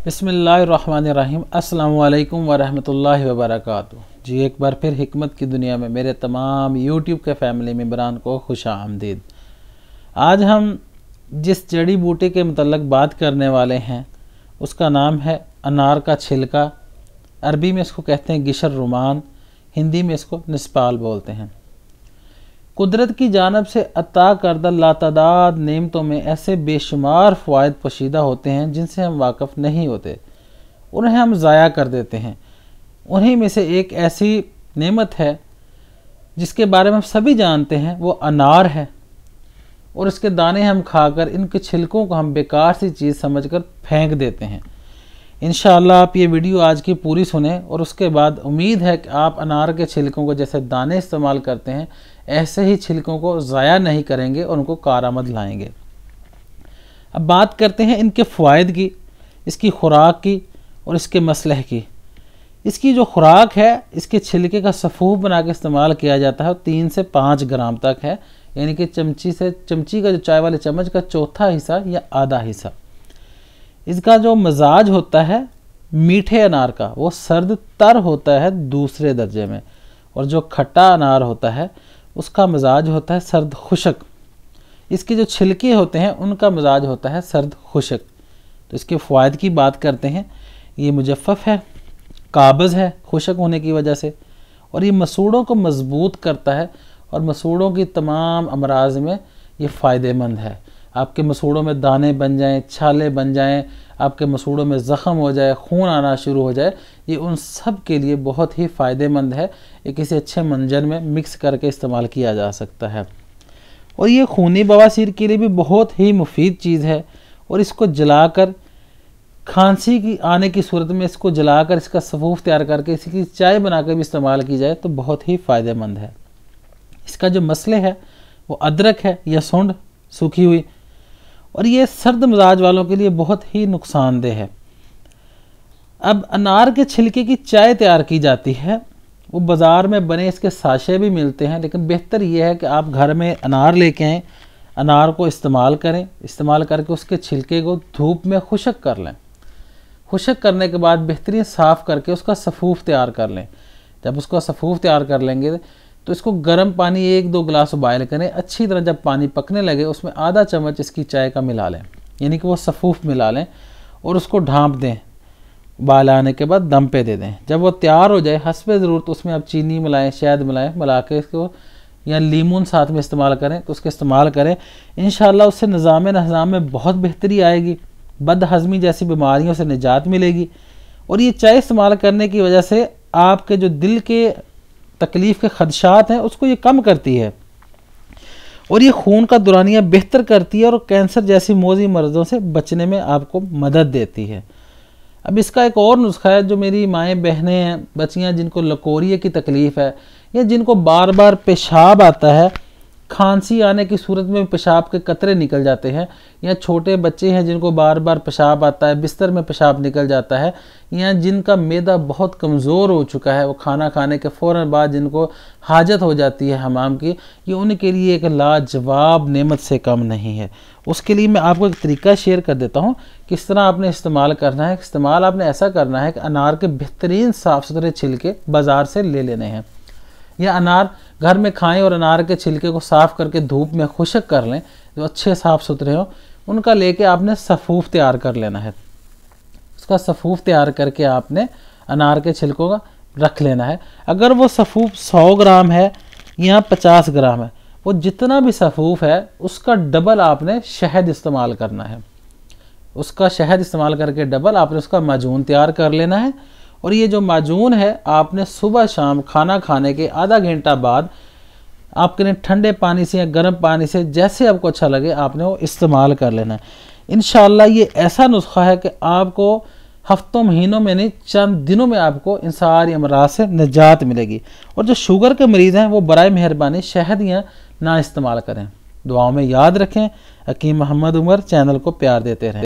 बिस्मिल्लाहिर्रहमानिर्रहीम। अस्सलामु अलैकुम वरहमतुल्लाहि वबरकातुहू। जी एक बार फिर हिकमत की दुनिया में मेरे तमाम यूट्यूब के फैमिली मेम्बरान को खुश आमदीद। आज हम जिस जड़ी बूटी के मतलब बात करने वाले हैं उसका नाम है अनार का छिलका। अरबी में इसको कहते हैं गिशर रुमान, हिंदी में इसको निस्पाल बोलते हैं। कुदरत की जानब से अता करदा लातादाद नेमतों में ऐसे बेशुमार फ़वाइद पोशीदा होते हैं जिनसे हम वाकिफ़ नहीं होते, उन्हें हम ज़ाया कर देते हैं। उन्हीं में से एक ऐसी नेमत है जिसके बारे में हम सभी जानते हैं, वो अनार है। और इसके दाने हम खाकर इनके छिलकों को हम बेकार सी चीज़ समझकर फेंक देते हैं। इंशाअल्लाह आप ये वीडियो आज की पूरी सुने और उसके बाद उम्मीद है कि आप अनार के छिलकों को जैसे दाने इस्तेमाल करते हैं ऐसे ही छिलकों को ज़ाया नहीं करेंगे और उनको कारआमद लाएंगे। अब बात करते हैं इनके फ़वाइद की, इसकी खुराक की और इसके मसलह की। इसकी जो खुराक है, इसके छिलके का सफ़ूफ बना के इस्तेमाल किया जाता है। 3 से 5 ग्राम तक है, यानी कि चमची का जो चाय वाले चम्मच का चौथा हिस्सा या आधा हिस्सा। इसका जो मजाज होता है मीठे अनार का, वो सर्द तर होता है दूसरे दर्जे में, और जो खट्टा अनार होता है उसका मजाज होता है सर्द खुशक। इसके जो छिलके होते हैं उनका मजाज होता है सर्द खुशक। तो इसके फ़वाइद की बात करते हैं। ये मुजफ़्फ़फ़ है, काबज़ है खुशक होने की वजह से, और ये मसूड़ों को मजबूत करता है और मसूड़ों की तमाम अमराज में ये फ़ायदेमंद है। आपके मसूड़ों में दाने बन जाएं, छाले बन जाएं, आपके मसूड़ों में ज़ख़म हो जाए, खून आना शुरू हो जाए, ये उन सब के लिए बहुत ही फ़ायदेमंद है। ये किसी अच्छे मंजन में मिक्स करके इस्तेमाल किया जा सकता है। और ये खूनी बवासीर के लिए भी बहुत ही मुफीद चीज़ है। और इसको जलाकर खांसी की आने की सूरत में इसको जलाकर इसका सफ़ूफ तैयार करके इसकी चाय बनाकर भी इस्तेमाल की जाए तो बहुत ही फ़ायदेमंद है। इसका जो मसले है वो अदरक है या सूंड सूखी हुई, और ये सर्द मिजाज वालों के लिए बहुत ही नुकसानदेह है। अब अनार के छिलके की चाय तैयार की जाती है। वो बाज़ार में बने इसके साशे भी मिलते हैं, लेकिन बेहतर ये है कि आप घर में अनार लेके आएँ, अनार को इस्तेमाल करें। इस्तेमाल करके उसके छिलके को धूप में खुशक कर लें। खुशक करने के बाद बेहतरीन साफ़ करके उसका सफ़ूफ तैयार कर लें। जब उसका सफ़ूफ तैयार कर लेंगे तो इसको गर्म पानी 1-2 गिलास बॉयल करें। अच्छी तरह जब पानी पकने लगे उसमें आधा चम्मच इसकी चाय का मिला लें, यानी कि वो सफ़ूफ मिला लें, और उसको ढाँप दें। उबाल आने के बाद दम पे दे दें। जब वो तैयार हो जाए हस्बे ज़रूरत उसमें आप चीनी मिलाएं, शहद मिलाएं, मिला के इसको या लीमून साथ में इस्तेमाल करें तो उसके इस्तेमाल करें। इंशाअल्लाह उससे निज़ाम नज़ाम में बहुत बेहतरी आएगी, बदहज़मी जैसी बीमारियों से निजात मिलेगी। और ये चाय इस्तेमाल करने की वजह से आपके जो दिल के तकलीफ़ के खदशात हैं उसको ये कम करती है, और ये खून का दौरानिया बेहतर करती है, और कैंसर जैसी मोज़ी मर्ज़ों से बचने में आपको मदद देती है। अब इसका एक और नुस्खा है। जो मेरी माएँ बहनें हैं, बच्चियाँ जिनको लकोरिए की तकलीफ़ है या जिनको बार बार पेशाब आता है, खांसी आने की सूरत में पेशाब के कतरे निकल जाते हैं, या छोटे बच्चे हैं जिनको बार बार पेशाब आता है, बिस्तर में पेशाब निकल जाता है, या जिनका मैदा बहुत कमज़ोर हो चुका है, वो खाना खाने के फ़ौरन बाद जिनको हाजत हो जाती है हमाम की, ये उनके लिए एक लाजवाब नेमत से कम नहीं है। उसके लिए मैं आपको एक तरीका शेयर कर देता हूँ किस तरह आपने इस्तेमाल करना है। इस्तेमाल आपने ऐसा करना है कि अनार के बेहतरीन साफ़ सुथरे छिलके बाज़ार से ले लेने हैं, या अनार घर में खाएं और अनार के छिलके को साफ़ करके धूप में खुशक कर लें, जो अच्छे साफ़ सुथरे हों उनका लेके आपने सफ़ूफ तैयार कर लेना है। उसका सफ़ूफ तैयार करके आपने अनार के छिलकों का रख लेना है। अगर वो सफ़ूफ 100 ग्राम है या 50 ग्राम है, वो जितना भी सफ़ूफ है उसका डबल आपने शहद इस्तेमाल करना है। उसका शहद इस्तेमाल करके डबल आपने उसका माजून तैयार कर लेना है। और ये जो माजून है आपने सुबह शाम खाना खाने के आधा घंटा बाद आपके ठंडे पानी से या गर्म पानी से जैसे आपको अच्छा लगे आपने वो इस्तेमाल कर लेना है। इंशाअल्लाह ये ऐसा नुस्खा है कि आपको हफ्तों महीनों में नहीं, चंद दिनों में आपको इन सारी अमराज से निजात मिलेगी। और जो शुगर के मरीज़ हैं वो बराए मेहरबानी शहद या ना इस्तेमाल करें। दुआओं में याद रखें। हकीम मोहम्मद उमर चैनल को प्यार देते रहें।